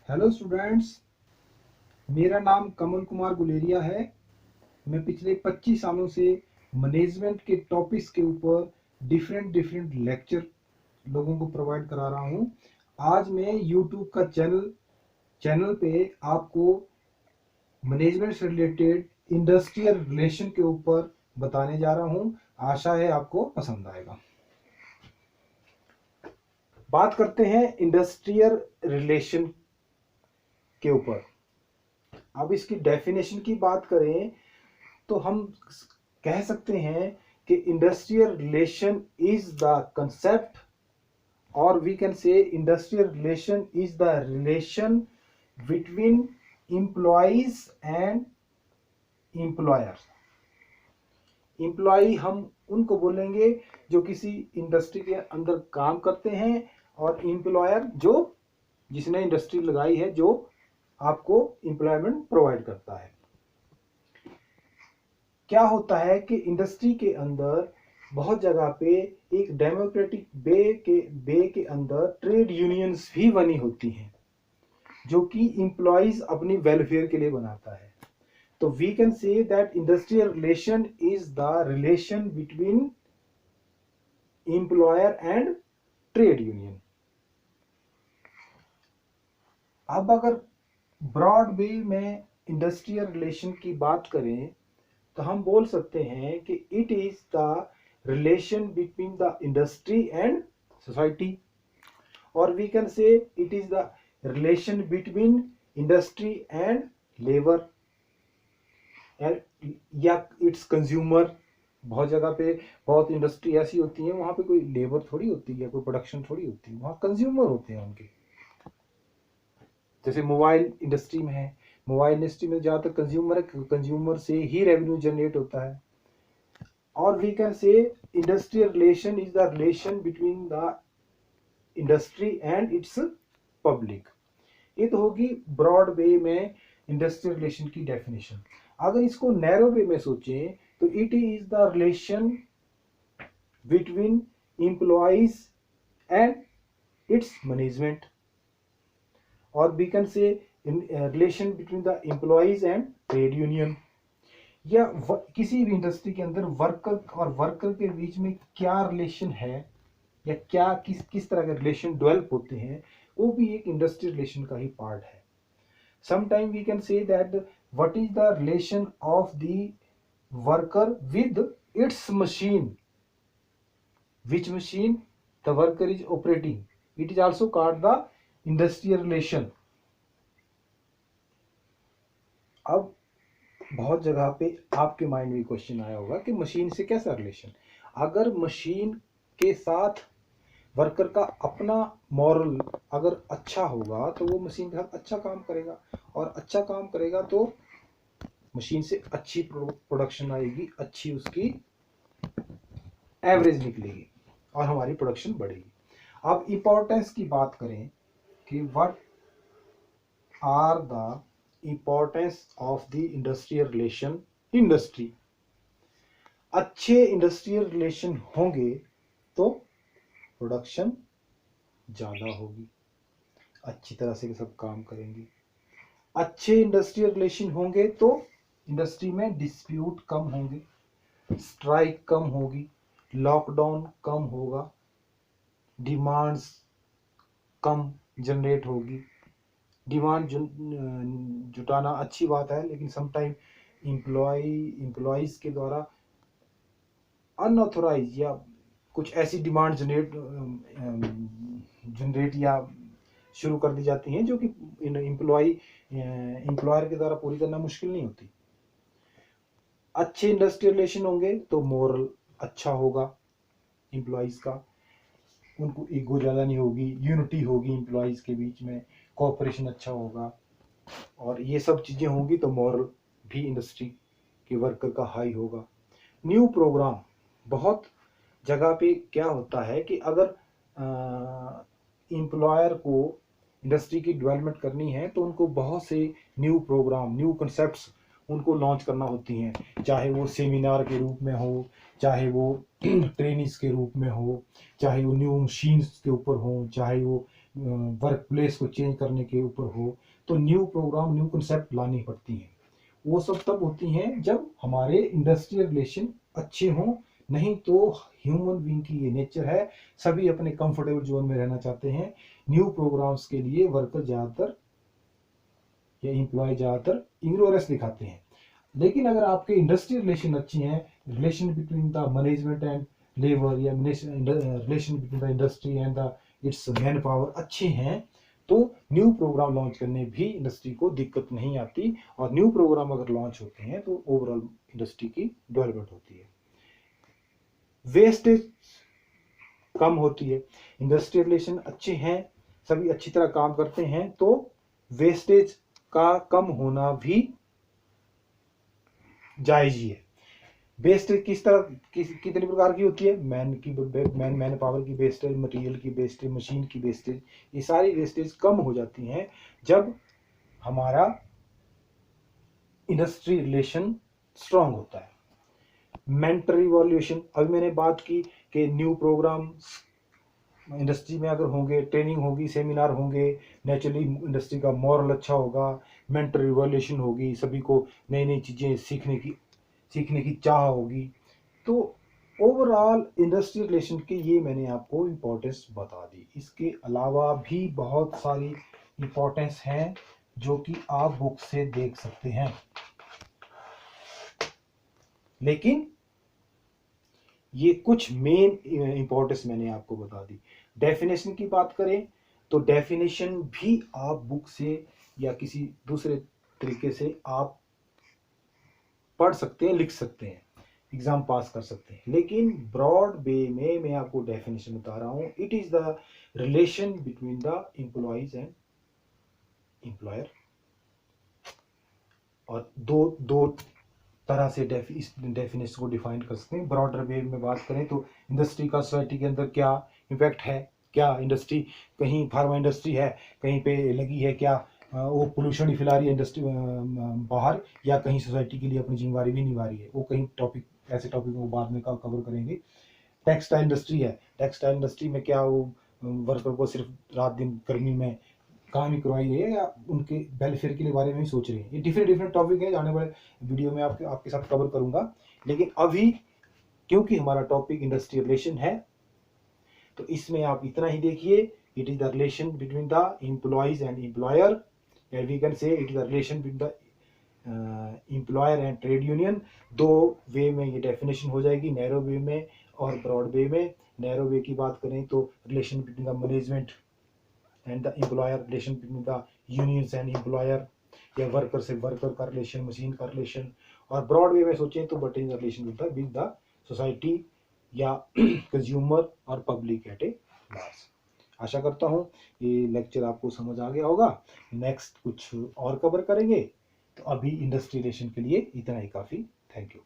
Hello students, मेरा नाम कमल कुमार गुलेरिया है। मैं पिछले 25 सालों से मैनेजमेंट के टॉपिक्स के ऊपर डिफरेंट डिफरेंट लेक्चर लोगों को प्रोवाइड करा रहा हूँ। आज मैं यूट्यूब का चैनल पे आपको मैनेजमेंट से रिलेटेड इंडस्ट्रियल रिलेशन के ऊपर बताने जा रहा हूँ। आशा है आपको पसंद आएगा। बात करते हैं इंडस्ट्रियल रिलेशन के ऊपर। अब इसकी डेफिनेशन की बात करें तो हम कह सकते हैं कि industrial relation is the concept, और we can say industrial relation is the relation between employees and employer. Employee हम उनको बोलेंगे जो किसी इंडस्ट्री के अंदर काम करते हैं, और एम्प्लॉयर जो जिसने इंडस्ट्री लगाई है, जो आपको एम्प्लॉयमेंट प्रोवाइड करता है। क्या होता है कि इंडस्ट्री के अंदर बहुत जगह पे एक डेमोक्रेटिक बे के अंदर ट्रेड यूनियंस भी बनी होती हैं, जो कि एम्प्लॉइज अपनी वेलफेयर के लिए बनाता है। तो we can say that industrial relation is the relation between employer and trade union. अब अगर ब्रॉड वे में इंडस्ट्रियल रिलेशन की बात करें तो हम बोल सकते हैं कि it is the relation between the industry and society, और we can say it is the relation between industry and labour या इट्स कंज्यूमर। बहुत जगह पे बहुत इंडस्ट्री ऐसी होती है, वहां पे कोई लेबर थोड़ी होती है, कोई प्रोडक्शन थोड़ी होती है, वहां कंज्यूमर होते हैं उनके। जैसे मोबाइल इंडस्ट्री में है, मोबाइल इंडस्ट्री में ज़्यादातर कंज्यूमर है, कंज्यूमर से ही रेवेन्यू जनरेट होता है। और we can say industrial relation is the relation between the industry and its public. ये तो होगी ब्रॉड वे में इंडस्ट्रियल रिलेशन की डेफिनेशन। अगर इसको नैरो वे में सोचें तो it is the relation between employees and its management, और we can say relation between the employees and trade union. या किसी भी इंडस्ट्री के अंदर वर्कर और वर्कर के बीच में क्या रिलेशन है, या क्या किस तरह के रिलेशन डेवलप होते हैं, वो भी एक इंडस्ट्री रिलेशन का ही पार्ट है। Sometime we can say that what is the relation of the worker with its machine, which machine the worker is operating. It is also called the industrial relation. अब बहुत जगह पे आपके mind में question आया होगा कि मशीन से कैसा रिलेशन। अगर मशीन के साथ वर्कर का अपना मॉरल अगर अच्छा होगा तो वो मशीन के साथ अच्छा काम करेगा, और अच्छा काम करेगा तो मशीन से अच्छी प्रोडक्शन आएगी, अच्छी उसकी एवरेज निकलेगी और हमारी प्रोडक्शन बढ़ेगी। अब इम्पोर्टेंस की बात करें कि what are the importance of the industrial relation industry. अच्छे इंडस्ट्रियल रिलेशन होंगे तो प्रोडक्शन ज़्यादा होगी, अच्छी तरह से सब काम करेंगे। अच्छे इंडस्ट्रियल रिलेशन होंगे तो इंडस्ट्री में डिस्प्यूट कम होंगे, स्ट्राइक कम होगी, लॉकडाउन कम होगा, डिमांड्स कम जनरेट होगी। डिमांड जुटाना अच्छी बात है, लेकिन समटाइम एम्प्लॉइज के द्वारा अनऑथोराइज या कुछ ऐसी डिमांड जनरेट या शुरू कर दी जाती हैं जो कि एम्प्लॉयर के द्वारा पूरी करना मुश्किल नहीं होती। अच्छे इंडस्ट्रियल रिलेशन होंगे तो मोरल अच्छा होगा एम्प्लॉइज का, उनको ईगो ज़्यादा नहीं होगी, यूनिटी होगी एम्प्लॉइज के बीच में, कोऑपरेशन अच्छा होगा, और ये सब चीज़ें होंगी तो मॉरल भी इंडस्ट्री के वर्कर का हाई होगा। न्यू प्रोग्राम, बहुत जगह पे क्या होता है कि अगर एम्प्लॉयर को इंडस्ट्री की डेवलपमेंट करनी है तो उनको बहुत से न्यू प्रोग्राम, न्यू कंसेप्ट्स उनको लॉन्च करना होती हैं, चाहे वो सेमिनार के रूप में हो, चाहे वो ट्रेनिंग्स के रूप में हो, चाहे वो न्यू मशीन्स के ऊपर हो, चाहे वो वर्क प्लेस को चेंज करने के ऊपर हो, तो न्यू प्रोग्राम, न्यू कंसेप्ट लानी पड़ती हैं। वो सब तब होती हैं जब हमारे इंडस्ट्रियल रिलेशन अच्छे हों। नहीं तो ह्यूमन बीइंग की ये नेचर है, सभी अपने कंफर्टेबल जोन में रहना चाहते हैं। न्यू प्रोग्राम्स के लिए वर्कर ज़्यादातर या एम्प्लॉय ज़्यादातर इग्नोरेंस दिखाते हैं। लेकिन अगर आपके इंडस्ट्रियल रिलेशन अच्छी हैं, relation between the management and labour, या relation between the industry and the its manpower अच्छे हैं, तो न्यू प्रोग्राम लॉन्च करने भी इंडस्ट्री को दिक्कत नहीं आती। और न्यू प्रोग्राम अगर लॉन्च होते हैं तो ओवरऑल इंडस्ट्री की डेवलपमेंट होती है, वेस्टेज कम होती है। इंडस्ट्रियल रिलेशन अच्छे हैं, सभी अच्छी तरह काम करते हैं, तो वेस्टेज का कम होना भी जायज ही है। वेस्टेज किस तरह कितनी प्रकार की होती है? मैन पावर की वेस्टेज, मटेरियल की वेस्टेज, मशीन की वेस्टेज, ये सारी वेस्टेज कम हो जाती हैं जब हमारा इंडस्ट्री रिलेशन स्ट्रांग होता है। मेंटल इवोल्यूशन, अभी मैंने बात की कि न्यू प्रोग्राम इंडस्ट्री में अगर होंगे, ट्रेनिंग होगी, सेमिनार होंगे, नेचुरली इंडस्ट्री का मॉरल अच्छा होगा, मेंटल रिवॉल्यूशन होगी, सभी को नई नई चीज़ें सीखने की चाह होगी। तो ओवरऑल इंडस्ट्रियल रिलेशन की ये मैंने आपको इम्पोर्टेंस बता दी। इसके अलावा भी बहुत सारी इम्पोर्टेंस हैं जो कि आप बुक से देख सकते हैं, लेकिन ये कुछ मेन इंपॉर्टेंस मैंने आपको बता दी। डेफिनेशन की बात करें तो डेफिनेशन भी आप बुक से या किसी दूसरे तरीके से आप पढ़ सकते हैं, लिख सकते हैं, एग्जाम पास कर सकते हैं। लेकिन ब्रॉड वे में मैं आपको डेफिनेशन बता रहा हूं। It is the relation between the employees and employer. और दो तरह से इस डेफिनेशन को डिफाइन कर सकते हैं। ब्रॉडर वे में बात करें तो इंडस्ट्री का सोसाइटी के अंदर क्या इम्पैक्ट है, क्या इंडस्ट्री, कहीं फार्मा इंडस्ट्री है, कहीं पे लगी है, क्या वो पोल्यूशन ही फैला रही है इंडस्ट्री बाहर, या कहीं सोसाइटी के लिए अपनी जिम्मेवारी भी निभा रही है। वो कहीं टॉपिक, ऐसे टॉपिक को बाद में कवर करेंगे। टेक्सटाइल इंडस्ट्री है, टेक्सटाइल इंडस्ट्री में क्या वो वर्कर को सिर्फ रात दिन गर्मी में काम ही करवाई रही है, या उनके वेलफेयर के लिए बारे में ही सोच रहे हैं। ये डिफरेंट टॉपिक है, आने वाले वीडियो में आपके साथ कवर करूंगा। लेकिन अभी क्योंकि हमारा टॉपिक इंडस्ट्रियल रिलेशन है, तो इसमें आप इतना ही देखिए। It is the relation between the employees and employer, या we can say it is the relation between the employer and trade union. दो वे में ये डेफिनेशन हो जाएगी, नैरो वे में और ब्रॉड वे में। नैरो वे की बात करें तो relation between the management and the employer, relation between the unions and employer, या वर्कर से वर्कर का रिलेशन, मशीन का रिलेशन। और ब्रॉड वे में सोचें तो but in relation with the society या कंज्यूमर और पब्लिक एट ए लार्ज। आशा करता हूँ ये लेक्चर आपको समझ आ गया होगा। नेक्स्ट कुछ और कवर करेंगे, तो अभी इंडस्ट्री रिलेशन के लिए इतना ही काफ़ी। Thank you.